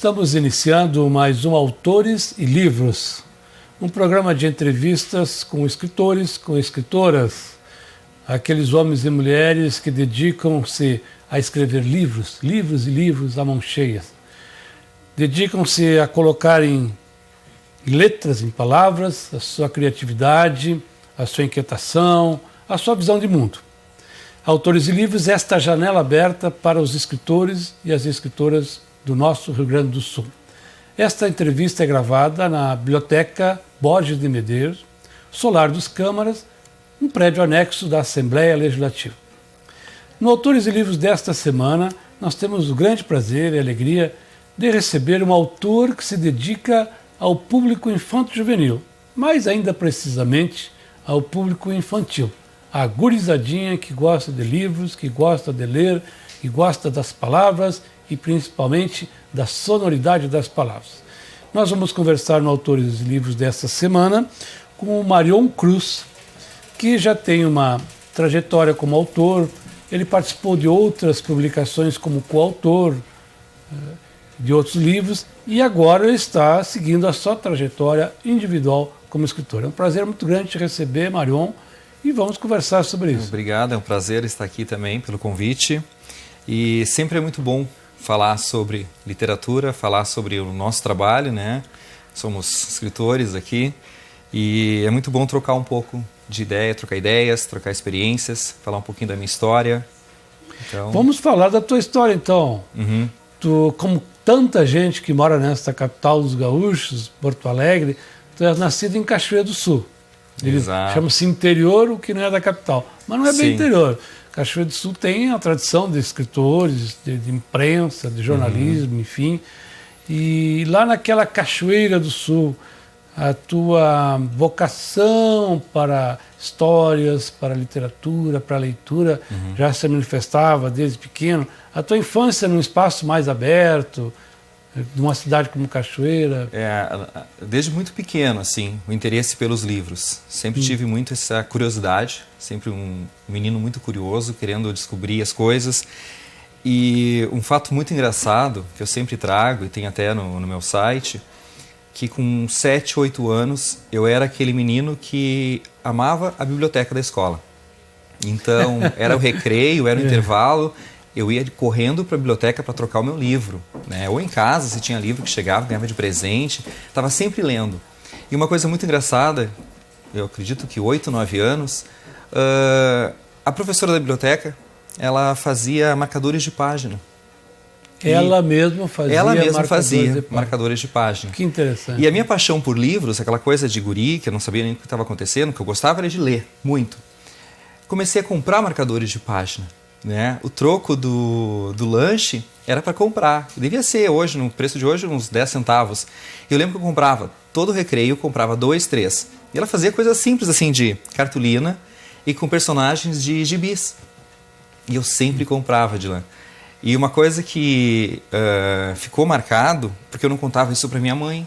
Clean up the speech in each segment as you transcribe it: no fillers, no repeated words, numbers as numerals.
Estamos iniciando mais um Autores e Livros, um programa de entrevistas com escritores, com escritoras, aqueles homens e mulheres que dedicam-se a escrever livros, livros e livros à mão cheia. Dedicam-se a colocar em letras, em palavras, a sua criatividade, a sua inquietação, a sua visão de mundo. Autores e Livros, esta janela aberta para os escritores e as escritoras do nosso Rio Grande do Sul. Esta entrevista é gravada na Biblioteca Borges de Medeiros, Solar dos Câmaras, um prédio anexo da Assembleia Legislativa. No Autores e Livros desta semana, nós temos o grande prazer e alegria de receber um autor que se dedica ao público infanto-juvenil, mais ainda precisamente ao público infantil, a gurizadinha que gosta de livros, que gosta de ler, que gosta das palavras e principalmente da sonoridade das palavras. Nós vamos conversar no Autores e Livros desta semana com o Marion Cruz, que já tem uma trajetória como autor. Ele participou de outras publicações como coautor de outros livros e agora ele está seguindo a sua trajetória individual como escritor. É um prazer muito grande te receber, Marion, e vamos conversar sobre isso. Obrigado, é um prazer estar aqui também pelo convite. E sempre é muito bom falar sobre literatura, falar sobre o nosso trabalho, né? Somos escritores aqui e é muito bom trocar um pouco de ideia, trocar ideias, trocar experiências, falar um pouquinho da minha história. Então... Vamos falar da tua história, então. Tu, como tanta gente que mora nesta capital dos gaúchos, Porto Alegre, tu és nascido em Cachoeira do Sul. Chama-se interior, o que não é da capital. Mas não é bem interior. Cachoeira do Sul tem a tradição de escritores, de imprensa, de jornalismo, enfim. E lá naquela Cachoeira do Sul, a tua vocação para histórias, para literatura, para leitura, já se manifestava desde pequeno. A tua infância num espaço mais aberto, de uma cidade como Cachoeira? Desde muito pequeno, assim, o interesse pelos livros. Sempre tive muito essa curiosidade, sempre um menino muito curioso, querendo descobrir as coisas. E um fato muito engraçado, que eu sempre trago, e tem até no meu site, que com 7, 8 anos, eu era aquele menino que amava a biblioteca da escola. Então, era o recreio, era o intervalo, eu ia correndo para a biblioteca para trocar o meu livro, né? Ou em casa, se tinha livro que chegava, ganhava de presente, estava sempre lendo. E uma coisa muito engraçada, eu acredito que 8, 9 anos, a professora da biblioteca, ela fazia marcadores de página. Ela mesma fazia marcadores de página. Que interessante. E a minha paixão por livros, aquela coisa de guri, que eu não sabia nem o que estava acontecendo, que eu gostava era de ler, muito. Comecei a comprar marcadores de página. Né? O troco do lanche era para comprar. Devia ser hoje, no preço de hoje, uns 10 centavos. Eu lembro que eu comprava todo recreio, comprava 2, 3. E ela fazia coisas simples assim de cartolina e com personagens de gibis. E eu sempre comprava de lá. E uma coisa que ficou marcado, porque eu não contava isso para minha mãe,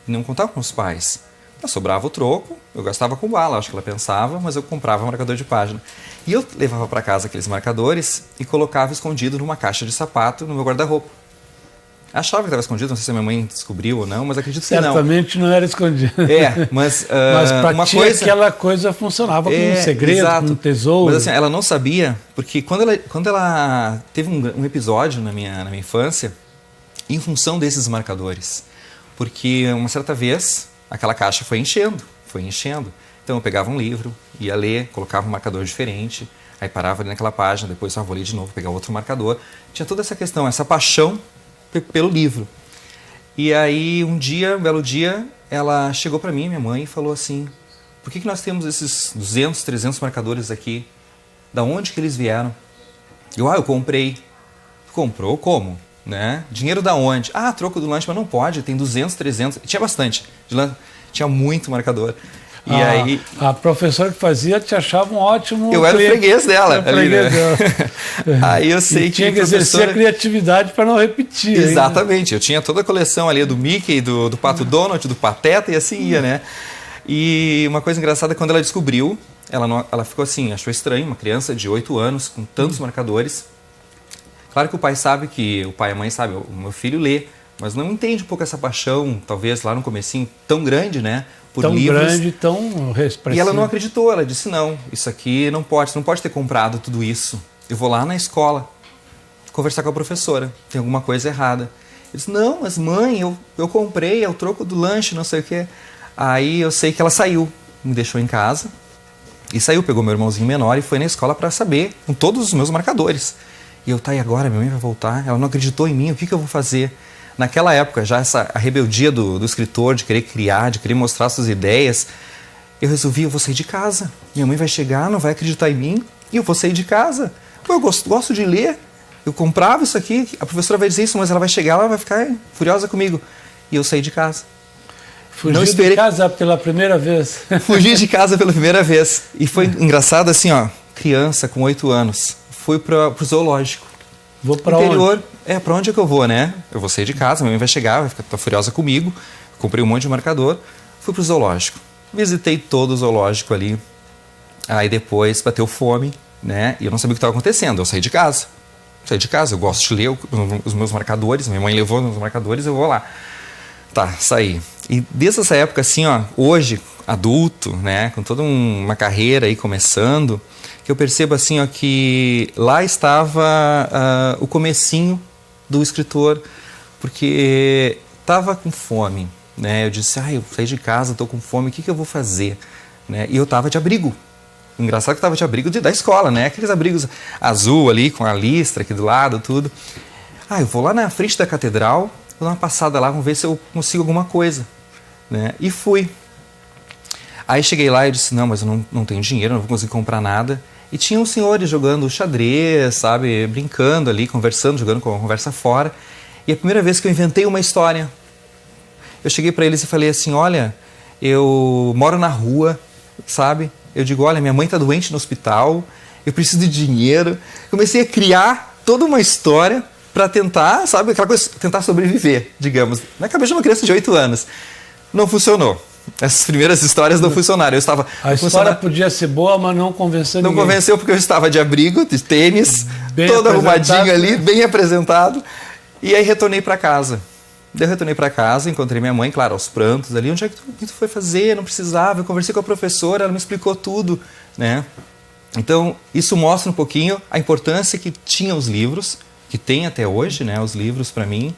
não contava com os pais. Sobrava o troco, eu gastava com bala, acho que ela pensava, mas eu comprava um marcador de página. E eu levava para casa aqueles marcadores e colocava escondido numa caixa de sapato no meu guarda-roupa. Achava que estava escondido, não sei se a minha mãe descobriu ou não, mas acredito que não. Certamente não era escondido. Mas para uma ti coisa... aquela coisa funcionava como um segredo, exato, como um tesouro. Mas assim, ela não sabia, porque quando ela teve um episódio na minha infância, em função desses marcadores. Porque uma certa vez... aquela caixa foi enchendo. Então eu pegava um livro, ia ler, colocava um marcador diferente, aí parava ali naquela página, depois vou ler de novo, pegar outro marcador. Tinha toda essa questão, essa paixão pelo livro. E aí um belo dia, ela chegou para mim, minha mãe, e falou assim: por que nós temos esses 200, 300 marcadores aqui? Da onde que eles vieram? Eu comprei. Comprou como? Né? Dinheiro da onde? Troco do lanche, mas não pode, tem 200, 300, tinha bastante, tinha muito marcador. E aí, a professora que fazia te achava um ótimo... Eu era o freguês dela. Aí eu sei que tinha que exercer a criatividade para não repetir. Exatamente, eu tinha toda a coleção ali do Mickey, do Pato Donald, do Pateta e assim ia, né? E uma coisa engraçada, quando ela descobriu, ela ficou assim, achou estranho, uma criança de 8 anos com tantos marcadores. Claro que o pai e a mãe sabem, o meu filho lê, mas não entende um pouco essa paixão, talvez lá no comecinho, tão grande, né? Por tão livros. Grande, tão expressivo. E ela não acreditou, ela disse, não, isso aqui não pode, você não pode ter comprado tudo isso. Eu vou lá na escola conversar com a professora, tem alguma coisa errada. Eu disse, não, mas mãe, eu comprei, é o troco do lanche, não sei o quê. Aí eu sei que ela saiu, me deixou em casa e saiu, pegou meu irmãozinho menor e foi na escola para saber, com todos os meus marcadores. E eu, tá, e agora? Minha mãe vai voltar? Ela não acreditou em mim, o que eu vou fazer? Naquela época, já a rebeldia do escritor, de querer criar, de querer mostrar suas ideias, eu resolvi, eu vou sair de casa. Minha mãe vai chegar, não vai acreditar em mim, e eu vou sair de casa. Pô, eu gosto de ler, eu comprava isso aqui, a professora vai dizer isso, mas ela vai chegar, ela vai ficar furiosa comigo. E eu saí de casa. Fugi de casa pela primeira vez. Fugi de casa pela primeira vez. E foi engraçado assim, ó, criança com 8 anos, fui pro zoológico. Vou pra onde? Pra onde é que eu vou, né? Eu vou sair de casa, minha mãe vai chegar, vai ficar furiosa comigo. Comprei um monte de marcador, fui pro zoológico. Visitei todo o zoológico ali. Aí depois bateu fome, né? E eu não sabia o que estava acontecendo. Eu saí de casa. Eu gosto de ler os meus marcadores. Minha mãe levou os meus marcadores, eu vou lá. Tá, saí. E desde essa época, assim, ó, hoje, adulto, né? Com toda uma carreira aí começando, que eu percebo assim, ó, que lá estava o comecinho do escritor, porque estava com fome, né? Eu disse, eu saí de casa, estou com fome, o que eu vou fazer? Né? E eu estava de abrigo. Engraçado que eu estava de abrigo da escola, né? Aqueles abrigos azul ali, com a listra aqui do lado, tudo. Eu vou lá na frente da catedral, vou dar uma passada lá, vamos ver se eu consigo alguma coisa. Né? E fui. Aí cheguei lá e disse, não, mas eu não tenho dinheiro, não vou conseguir comprar nada. E tinha uns senhores jogando xadrez, sabe, brincando ali, conversando, jogando com a conversa fora. E a primeira vez que eu inventei uma história, eu cheguei para eles e falei assim, olha, eu moro na rua, sabe? Eu digo, olha, minha mãe está doente no hospital, eu preciso de dinheiro. Comecei a criar toda uma história para tentar, sabe, aquela coisa, tentar sobreviver, digamos. Na cabeça de uma criança de 8 anos. Não funcionou. Essas primeiras histórias não funcionaram. A história podia ser boa, mas não convenceu ninguém. Não convenceu porque eu estava de abrigo, de tênis, bem todo arrumadinho ali, bem apresentado. E aí retornei para casa. Daí eu retornei para casa, encontrei minha mãe, claro, aos prantos ali. Onde é que tu foi fazer? Não precisava. Eu conversei com a professora, ela me explicou tudo, né? Então, isso mostra um pouquinho a importância que tinha os livros, que tem até hoje, né? Os livros para mim.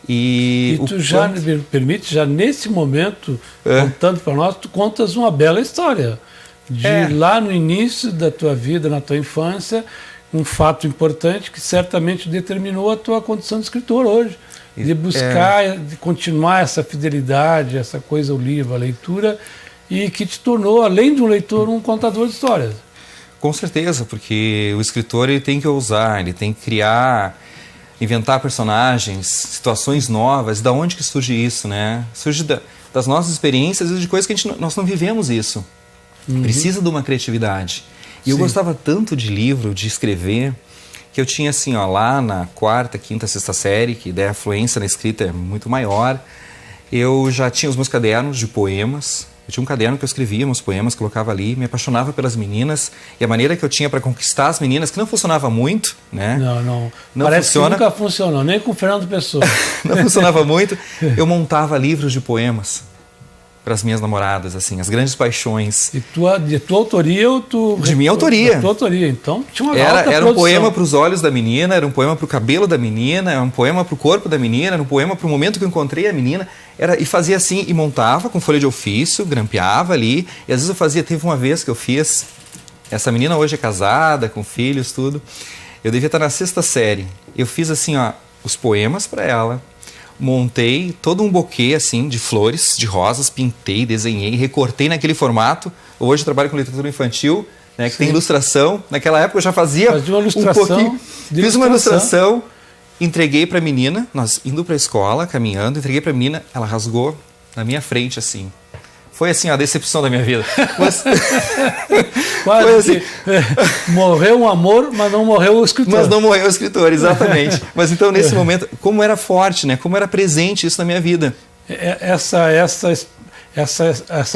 E tu já me permite, já nesse momento, contando para nós, tu contas uma bela história. Lá no início da tua vida, na tua infância, um fato importante que certamente determinou a tua condição de escritor hoje. De buscar, de continuar essa fidelidade, essa coisa ao livro, a leitura, e que te tornou, além de um leitor, um contador de histórias. Com certeza, porque o escritor ele tem que ousar, ele tem que criar, inventar personagens, situações novas. Da onde que surge isso, né? Surge das nossas experiências e de coisas que nós não vivemos isso. Precisa de uma criatividade. E eu gostava tanto de livro, de escrever, que eu tinha assim, ó, lá na 4ª, 5ª, 6ª série, que daí a fluência na escrita é muito maior, eu já tinha os meus cadernos de poemas. Eu tinha um caderno que eu escrevia uns poemas, colocava ali, me apaixonava pelas meninas, e a maneira que eu tinha para conquistar as meninas, que não funcionava muito, né? Não parece que nunca funcionou, nem com o Fernando Pessoa. Não funcionava muito. Eu montava livros de poemas para as minhas namoradas, assim, as grandes paixões. De tua autoria ou tu... De minha autoria. De tua autoria, então tinha uma alta produção. Era um poema para os olhos da menina, era um poema para o cabelo da menina, era um poema para o corpo da menina, era um poema para o momento que eu encontrei a menina. E fazia assim, e montava com folha de ofício, grampeava ali, e às vezes teve uma vez que eu fiz, essa menina hoje é casada, com filhos, tudo, eu devia estar na 6ª série, eu fiz assim, ó, os poemas para ela, montei todo um buquê assim, de flores, de rosas, pintei, desenhei, recortei naquele formato, hoje eu trabalho com literatura infantil, né, que tem ilustração, naquela época eu já fazia uma ilustração, um pouquinho, fiz uma ilustração, entreguei para a menina, nós indo para a escola, caminhando, entreguei para a menina, ela rasgou na minha frente, assim. Foi assim a decepção da minha vida. Mas... Quase foi assim. Morreu um amor, mas não morreu o escritor. Mas não morreu o escritor, exatamente. Mas então, nesse momento, como era forte, né? Como era presente isso na minha vida. Essa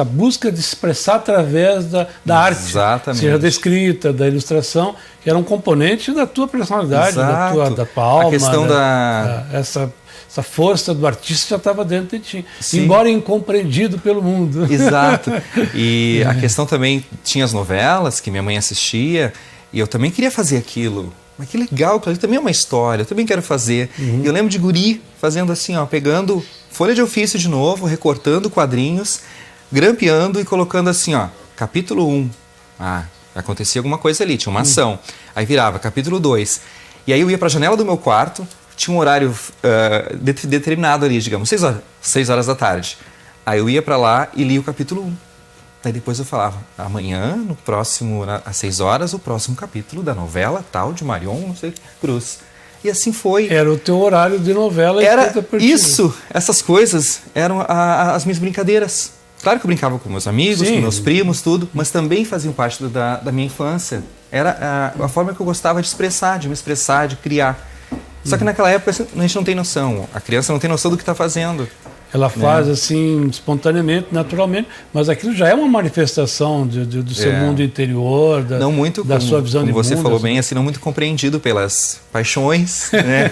busca de expressar através da arte, exatamente, seja da escrita, da ilustração, que era um componente da tua personalidade, da tua alma. A questão essa força do artista já estava dentro de ti, Sim. embora incompreendido pelo mundo. Exato. E a questão também, tinha as novelas que minha mãe assistia, e eu também queria fazer aquilo. Mas que legal, aquilo ali também é uma história, eu também quero fazer. E eu lembro de guri fazendo assim, ó, pegando folha de ofício de novo, recortando quadrinhos, grampeando e colocando assim, ó, capítulo 1. Ah, acontecia alguma coisa ali, tinha uma ação. Aí virava capítulo 2. E aí eu ia para a janela do meu quarto, tinha um horário determinado ali, digamos, 6 horas da tarde. Aí eu ia para lá e lia o capítulo 1. Aí depois eu falava, amanhã, no próximo, às 6 horas, o próximo capítulo da novela tal de Marion, não sei, Cruz. E assim foi. Era o teu horário de novela. Era isso, essas coisas eram as minhas brincadeiras. Claro que eu brincava com meus amigos, Sim. com meus primos, tudo, mas também faziam parte da minha infância. Era a forma que eu gostava de expressar, de me expressar, de criar. Só que naquela época a gente não tem noção, a criança não tem noção do que está fazendo. Ela faz assim, espontaneamente, naturalmente, mas aquilo já é uma manifestação do seu mundo interior, não muito, da sua visão de mundo. Como você falou bem, assim, não muito compreendido pelas paixões, né?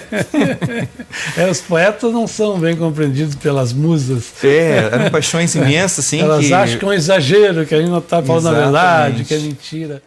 Os poetas não são bem compreendidos pelas musas. Eram paixões imensas, assim. Elas acham que é um exagero, que a gente não está falando a verdade, que é mentira.